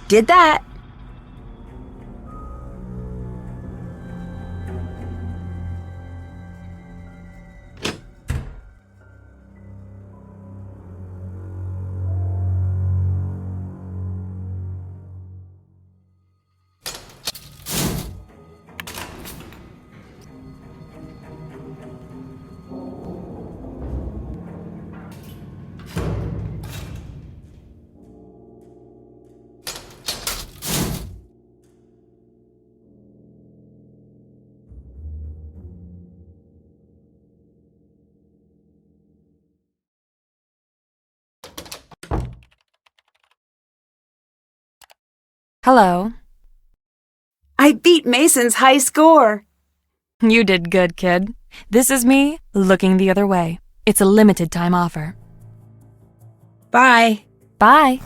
Did that. Hello. I beat Mason's high score. You did good, kid. This is me looking the other way. It's a limited time offer. Bye. Bye.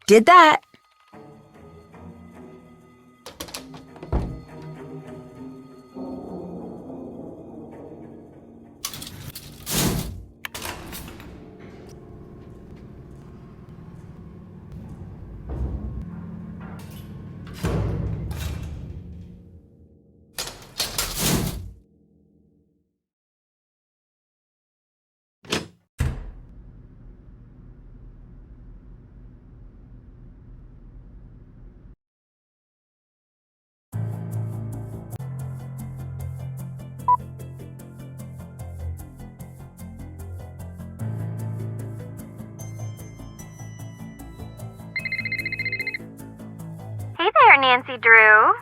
Did that. Hey there, Nэнsi Дрю.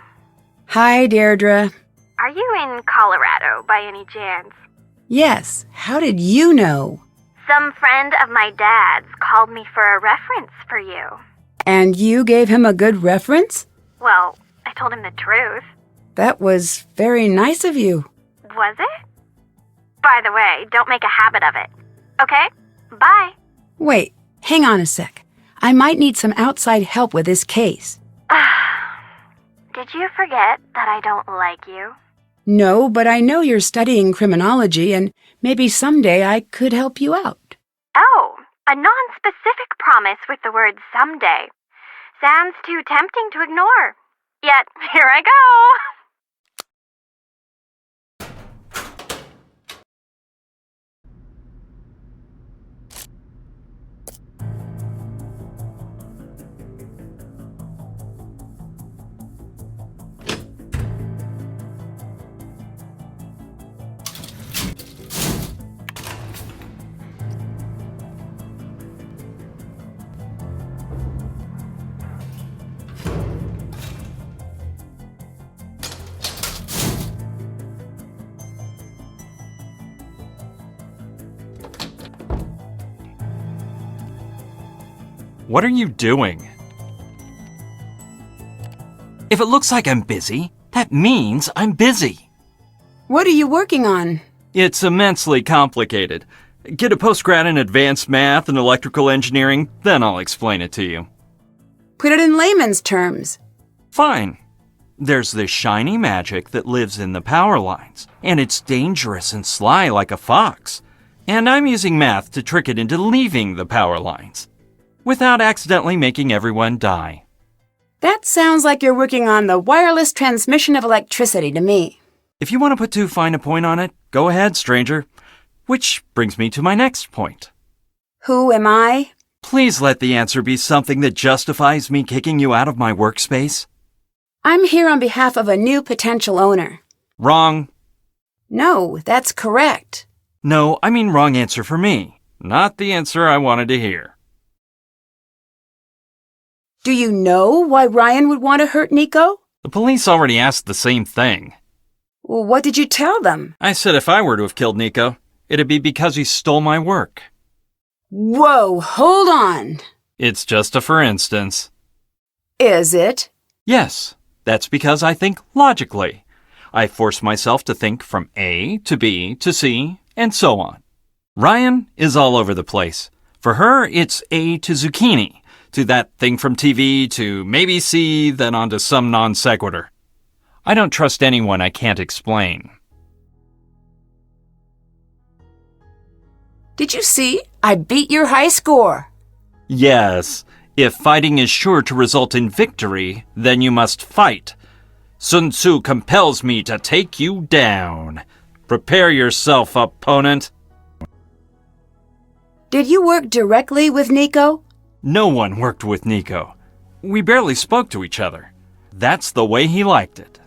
Hi, Deirdre. Are you in Colorado by any chance? Yes. How did you know? Some friend of my dad's called me for a reference for you. And you gave him a good reference? Well, I told him the truth. That was very nice of you. Was it? By the way, don't make a habit of it. Okay? Bye. Wait, hang on a sec. I might need some outside help with this case. Did you forget that I don't like you? No, but I know you're studying criminology, and maybe someday I could help you out. Oh, a non-specific promise with the word someday. Sounds too tempting to ignore. Yet, here I go. What are you doing? If it looks like I'm busy, that means I'm busy. What are you working on? It's immensely complicated. Get a postgrad in advanced math and electrical engineering, then I'll explain it to you. Put it in layman's terms. Fine. There's this shiny magic that lives in the power lines, and it's dangerous and sly like a fox. And I'm using math to trick it into leaving the power lines, without accidentally making everyone die. That sounds like you're working on the wireless transmission of electricity to me. If you want to put too fine a point on it, go ahead, stranger. Which brings me to my next point. Who am I? Please let the answer be something that justifies me kicking you out of my workspace. I'm here on behalf of a new potential owner. Wrong. No, that's correct. No, I mean wrong answer for me. Not the answer I wanted to hear. Do you know why Ryan would want to hurt Nico? The police already asked the same thing. Well, what did you tell them? I said if I were to have killed Nico, it'd be because he stole my work. Whoa, hold on. It's just a for instance. Is it? Yes, that's because I think logically. I force myself to think from A to B to C, and so on. Ryan is all over the place. For her, it's A to zucchini, to that thing from TV, to maybe C, then on to some non sequitur. I don't trust anyone I can't explain. Did you see? I beat your high score. Yes, if fighting is sure to result in victory, then you must fight. Sun Tzu compels me to take you down. Prepare yourself, opponent. Did you work directly with Nico? No one worked with Nico. We barely spoke to each other. That's the way he liked it.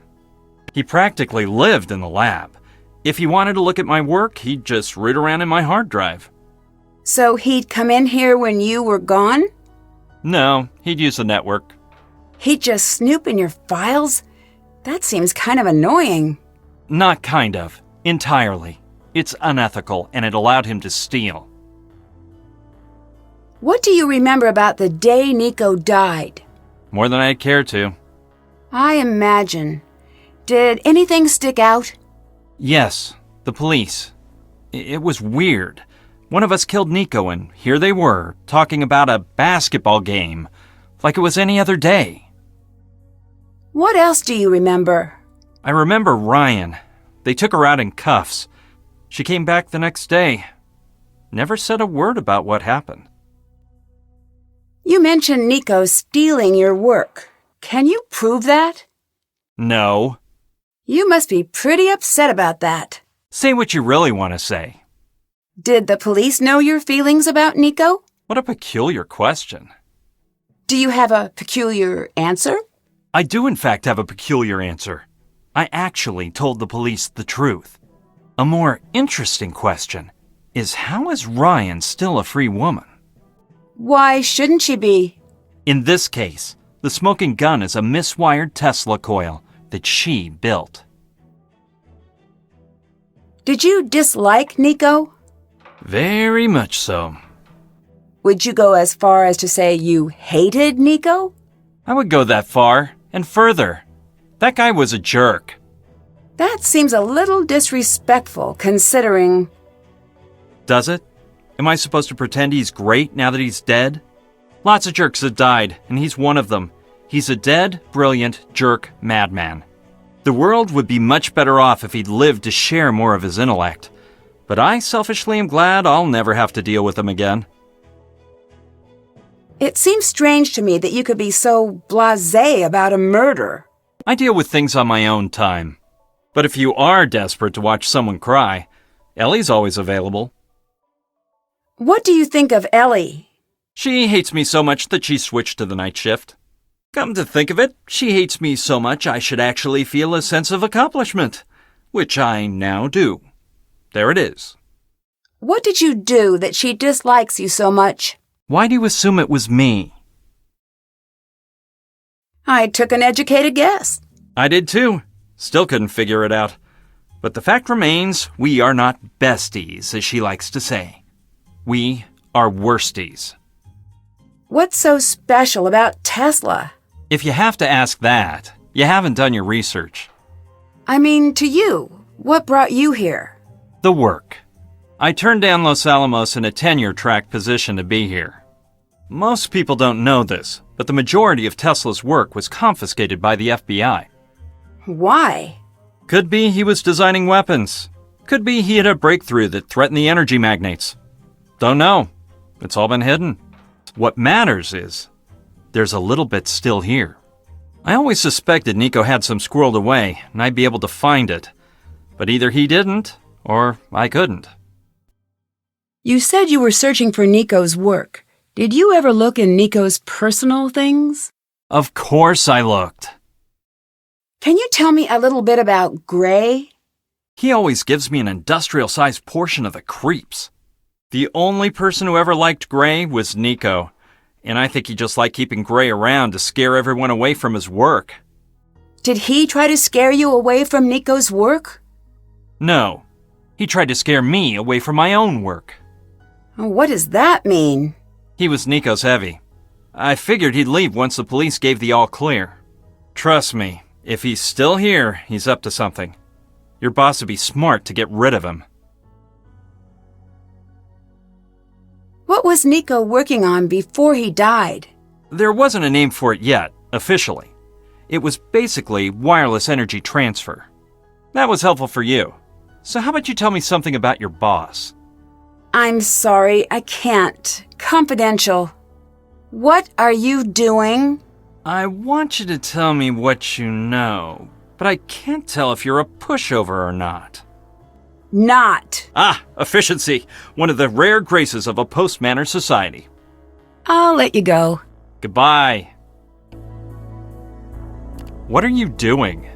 He practically lived in the lab. If he wanted to look at my work, he'd just root around in my hard drive. So he'd come in here when you were gone? No, he'd use the network. He'd just snoop in your files? That seems kind of annoying. Not kind of. Entirely. It's unethical, and it allowed him to steal. What do you remember about the day Nico died? More than I'd care to. I imagine. Did anything stick out? Yes, the police. It was weird. One of us killed Nico, and here they were, talking about a basketball game, like it was any other day. What else do you remember? I remember Ryan. They took her out in cuffs. She came back the next day. Never said a word about what happened. You mentioned Nico stealing your work. Can you prove that? No. You must be pretty upset about that. Say what you really want to say. Did the police know your feelings about Nico? What a peculiar question. Do you have a peculiar answer? I do in fact have a peculiar answer. I actually told the police the truth. A more interesting question is, how is Ryan still a free woman? Why shouldn't she be? In this case, the smoking gun is a miswired Tesla coil that she built. Did you dislike Nico? Very much so. Would you go as far as to say you hated Nico? I would go that far, and further. That guy was a jerk. That seems a little disrespectful, considering... Does it? Am I supposed to pretend he's great now that he's dead? Lots of jerks have died, and he's one of them. He's a dead, brilliant, jerk madman. The world would be much better off if he'd lived to share more of his intellect. But I selfishly am glad I'll never have to deal with him again. It seems strange to me that you could be so blasé about a murder. I deal with things on my own time. But if you are desperate to watch someone cry, Ellie's always available. What do you think of Ellie? She hates me so much that she switched to the night shift. Come to think of it, she hates me so much I should actually feel a sense of accomplishment, which I now do. There it is. What did you do that she dislikes you so much? Why do you assume it was me? I took an educated guess. I did too. Still couldn't figure it out. But the fact remains, we are not besties, as she likes to say. We are worsties. What's so special about Tesla? If you have to ask that, you haven't done your research. I mean, to you, what brought you here? The work. I turned down Los Alamos in a tenure-track position to be here. Most people don't know this, but the majority of Tesla's work was confiscated by the FBI. Why? Could be he was designing weapons. Could be he had a breakthrough that threatened the energy magnates. Don't know. It's all been hidden. What matters is, there's a little bit still here. I always suspected Nico had some squirreled away, and I'd be able to find it. But either he didn't, or I couldn't. You said you were searching for Nico's work. Did you ever look in Nico's personal things? Of course I looked. Can you tell me a little bit about Gray? He always gives me an industrial-sized portion of the creeps. The only person who ever liked Gray was Nico, and I think he just liked keeping Gray around to scare everyone away from his work. Did he try to scare you away from Nico's work? No, he tried to scare me away from my own work. What does that mean? He was Nico's heavy. I figured he'd leave once the police gave the all clear. Trust me, if he's still here, he's up to something. Your boss would be smart to get rid of him. What was Nico working on before he died? There wasn't a name for it yet, officially. It was basically wireless energy transfer. That was helpful for you. So how about you tell me something about your boss? I'm sorry, I can't. Confidential. What are you doing? I want you to tell me what you know, but I can't tell if you're a pushover or not. Not. Ah, efficiency. One of the rare graces of a post-manner society. I'll let you go. Goodbye. What are you doing?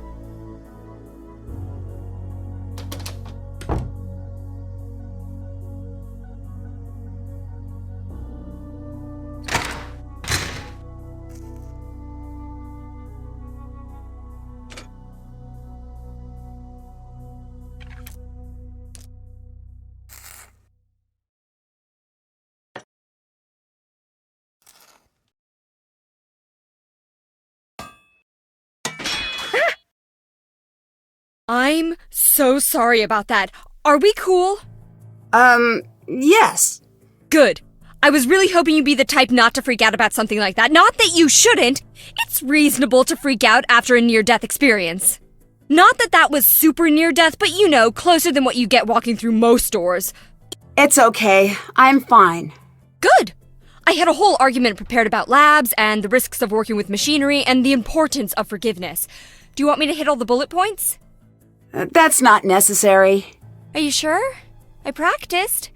I'm so sorry about that. Are we cool? Yes. Good. I was really hoping you'd be the type not to freak out about something like that. Not that you shouldn't. It's reasonable to freak out after a near-death experience. Not that that was super near-death, but you know, closer than what you get walking through most doors. It's okay. I'm fine. Good. I had a whole argument prepared about labs and the risks of working with machinery and the importance of forgiveness. Do you want me to hit all the bullet points? That's not necessary. Are you sure? I practiced.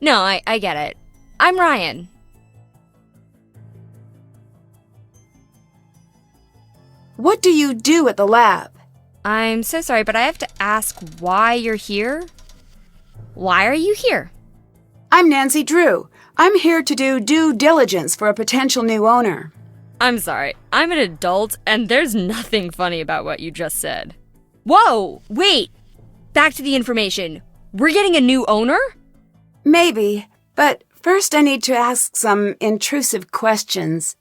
No, I get it. I'm Ryan. What do you do at the lab? I'm so sorry, but I have to ask why you're here. Why are you here? I'm Nэнsi Дрю. I'm here to do due diligence for a potential new owner. I'm sorry. I'm an adult, and there's nothing funny about what you just said. Whoa! Wait! Back to the information. We're getting a new owner? Maybe, but first I need to ask some intrusive questions.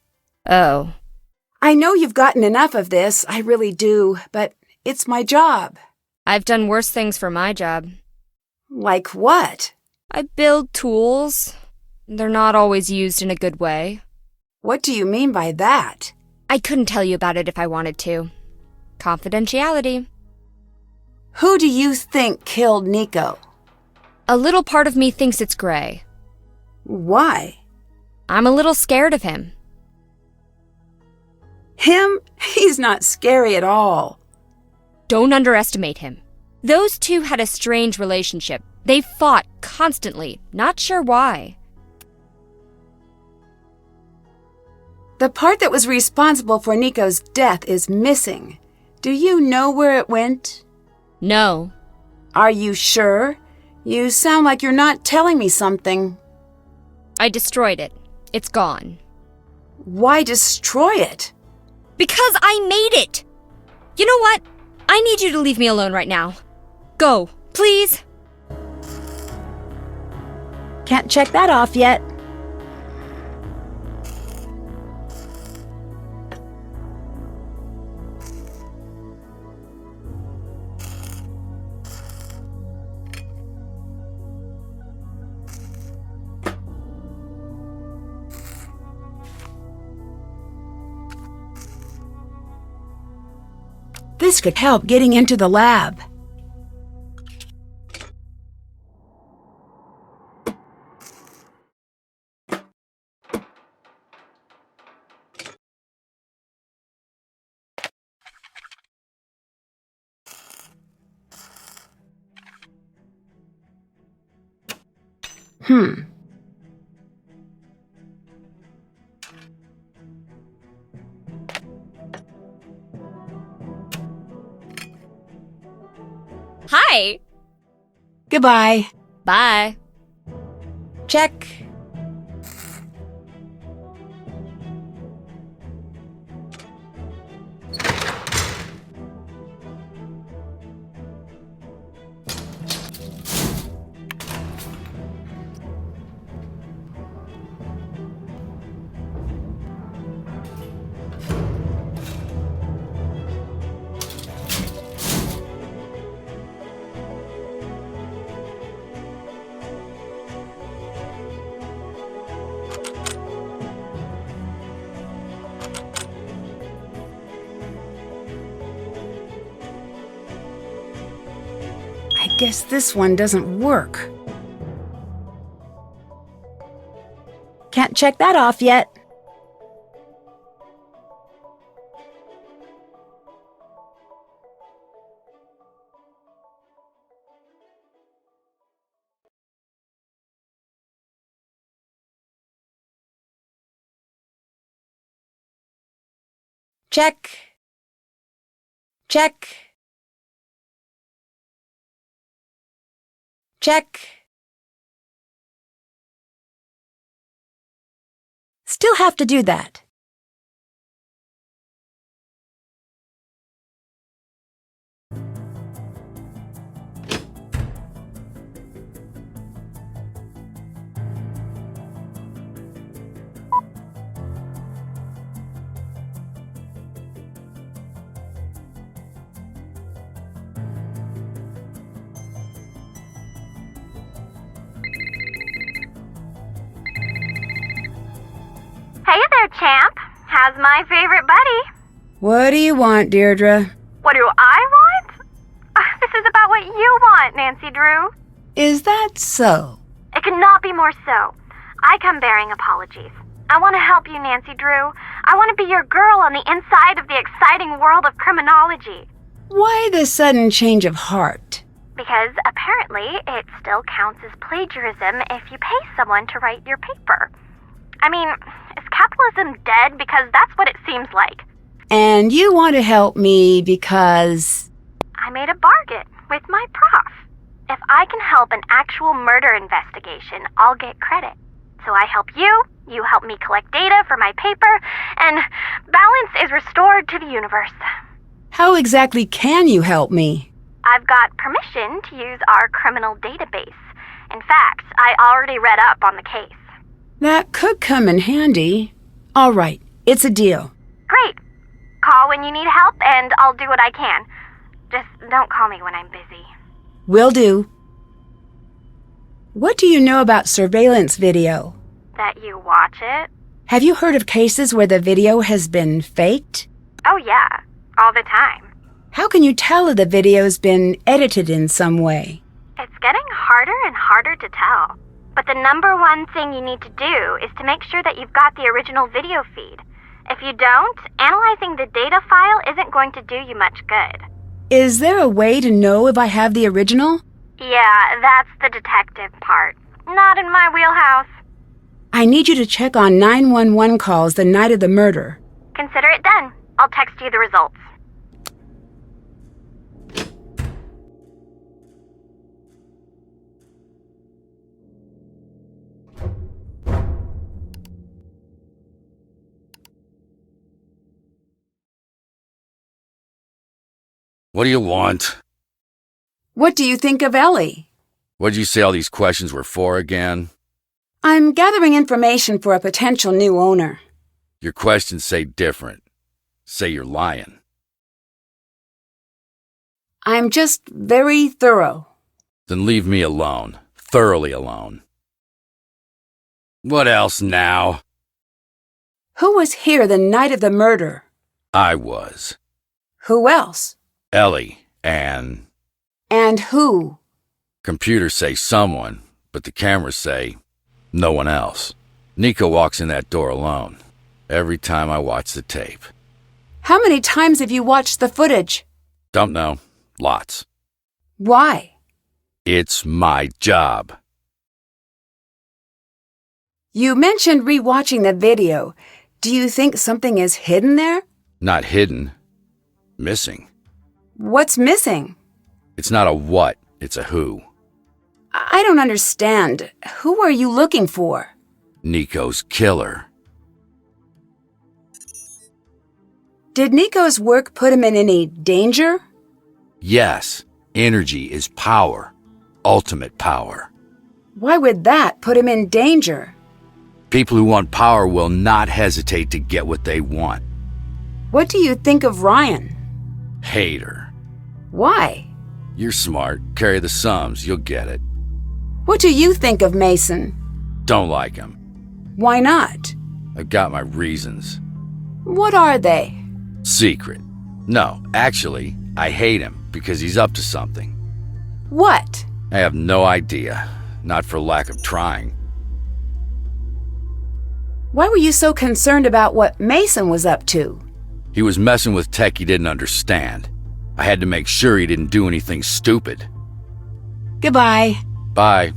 Oh. I know you've gotten enough of this, I really do, but it's my job. I've done worse things for my job. Like what? I build tools. They're not always used in a good way. What do you mean by that? I couldn't tell you about it if I wanted to. Confidentiality. Who do you think killed Nico? A little part of me thinks it's Gray. Why? I'm a little scared of him. Him? He's not scary at all. Don't underestimate him. Those two had a strange relationship. They fought constantly, not sure why. The part that was responsible for Nico's death is missing. Do you know where it went? No. Are you sure? You sound like you're not telling me something. I destroyed it. It's gone. Why destroy it? Because I made it! You know what? I need you to leave me alone right now. Go, please. Can't check that off yet. This could help getting into the lab. Hi. Goodbye. Bye. Check. I guess this one doesn't work. Can't check that off yet. Check. Check. Check. Still have to do that. Hey there, champ. How's my favorite buddy? What do you want, Deirdre? What do I want? This is about what you want, Nэнsi Дрю. Is that so? It could not be more so. I come bearing apologies. I want to help you, Nэнsi Дрю. I want to be your girl on the inside of the exciting world of criminology. Why the sudden change of heart? Because apparently it still counts as plagiarism if you pay someone to write your paper. I mean, is capitalism dead? Because that's what it seems like. And you want to help me because... I made a bargain with my prof. If I can help an actual murder investigation, I'll get credit. So I help you, you help me collect data for my paper, and balance is restored to the universe. How exactly can you help me? I've got permission to use our criminal database. In fact, I already read up on the case. That could come in handy. All right, it's a deal. Great. Call when you need help, and I'll do what I can. Just don't call me when I'm busy. Will do. What do you know about surveillance video? That you watch it? Have you heard of cases where the video has been faked? Oh yeah, all the time. How can you tell if the video's been edited in some way? It's getting harder and harder to tell. But the number one thing you need to do is to make sure that you've got the original video feed. If you don't, analyzing the data file isn't going to do you much good. Is there a way to know if I have the original? Yeah, that's the detective part. Not in my wheelhouse. I need you to check on 911 calls the night of the murder. Consider it done. I'll text you the results. What do you want? What do you think of Ellie? What'd you say all these questions were for again? I'm gathering information for a potential new owner. Your questions say different. Say you're lying. I'm just very thorough. Then leave me alone. Thoroughly alone. What else now? Who was here the night of the murder? I was. Who else? Ellie and... And who? Computers say someone, but the cameras say no one else. Nico walks in that door alone every time I watch the tape. How many times have you watched the footage? Don't know. Lots. Why? It's my job. You mentioned rewatching the video. Do you think something is hidden there? Not hidden. Missing. What's missing? It's not a what, it's a who. I don't understand. Who are you looking for? Nico's killer. Did Nico's work put him in any danger? Yes, energy is power. Ultimate power. Why would that put him in danger? People who want power will not hesitate to get what they want. What do you think of Ryan? Hate her. Why? You're smart. Carry the sums, you'll get it. What do you think of Mason? Don't like him. Why not? I've got my reasons. What are they? Secret. No, actually, I hate him because he's up to something. What? I have no idea. Not for lack of trying. Why were you so concerned about what Mason was up to? He was messing with tech he didn't understand. I had to make sure he didn't do anything stupid. Goodbye. Bye.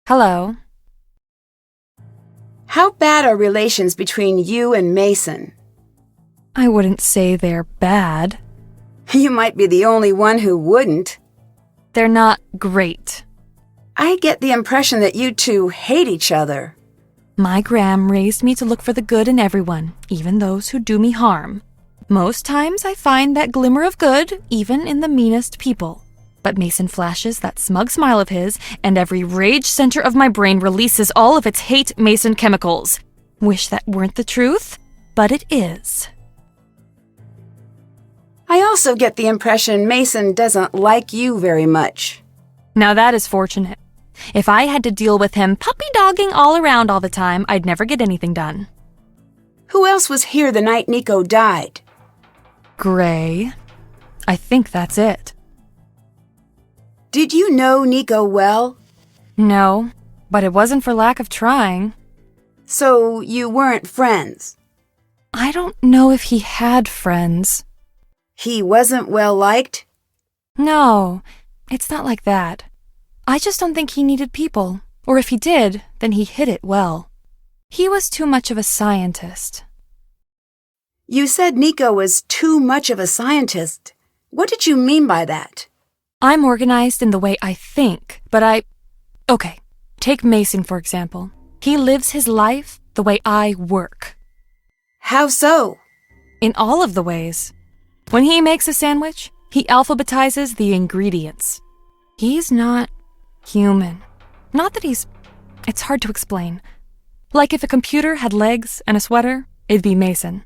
Hello. How bad are relations between you and Mason? I wouldn't say they're bad. You might be the only one who wouldn't. They're not great. I get the impression that you two hate each other. My Gram raised me to look for the good in everyone, even those who do me harm. Most times I find that glimmer of good, even in the meanest people. But Mason flashes that smug smile of his, and every rage center of my brain releases all of its hate Mason chemicals. Wish that weren't the truth, but it is. I also get the impression Mason doesn't like you very much. Now that is fortunate. If I had to deal with him puppy-dogging all around all the time, I'd never get anything done. Who else was here the night Nico died? Gray. I think that's it. Did you know Nico well? No, but it wasn't for lack of trying. So you weren't friends? I don't know if he had friends. He wasn't well liked? No, it's not like that. I just don't think he needed people. Or if he did, then he hid it well. He was too much of a scientist. You said Nico was too much of a scientist. What did you mean by that? I'm organized in the way I think, but Okay, take Mason, for example. He lives his life the way I work. How so? In all of the ways. When he makes a sandwich, he alphabetizes the ingredients. He's not human. Not that it's hard to explain. Like if a computer had legs and a sweater, it'd be Mason.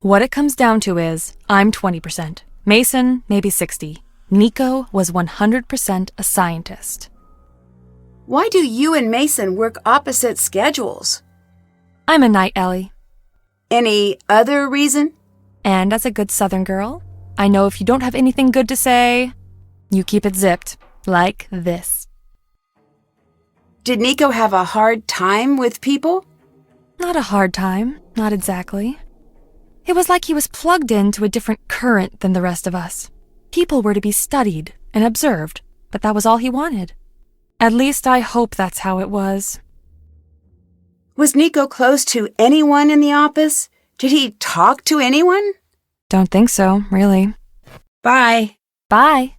What it comes down to is, I'm 20%. Mason, maybe 60. Nico was 100% a scientist. Why do you and Mason work opposite schedules? I'm a night Ellie. Any other reason? And as a good Southern girl, I know if you don't have anything good to say, you keep it zipped, like this. Did Nico have a hard time with people? Not a hard time, not exactly. It was like he was plugged into a different current than the rest of us. People were to be studied and observed, but that was all he wanted. At least I hope that's how it was. Was Nico close to anyone in the office? Did he talk to anyone? Don't think so, really. Bye. Bye.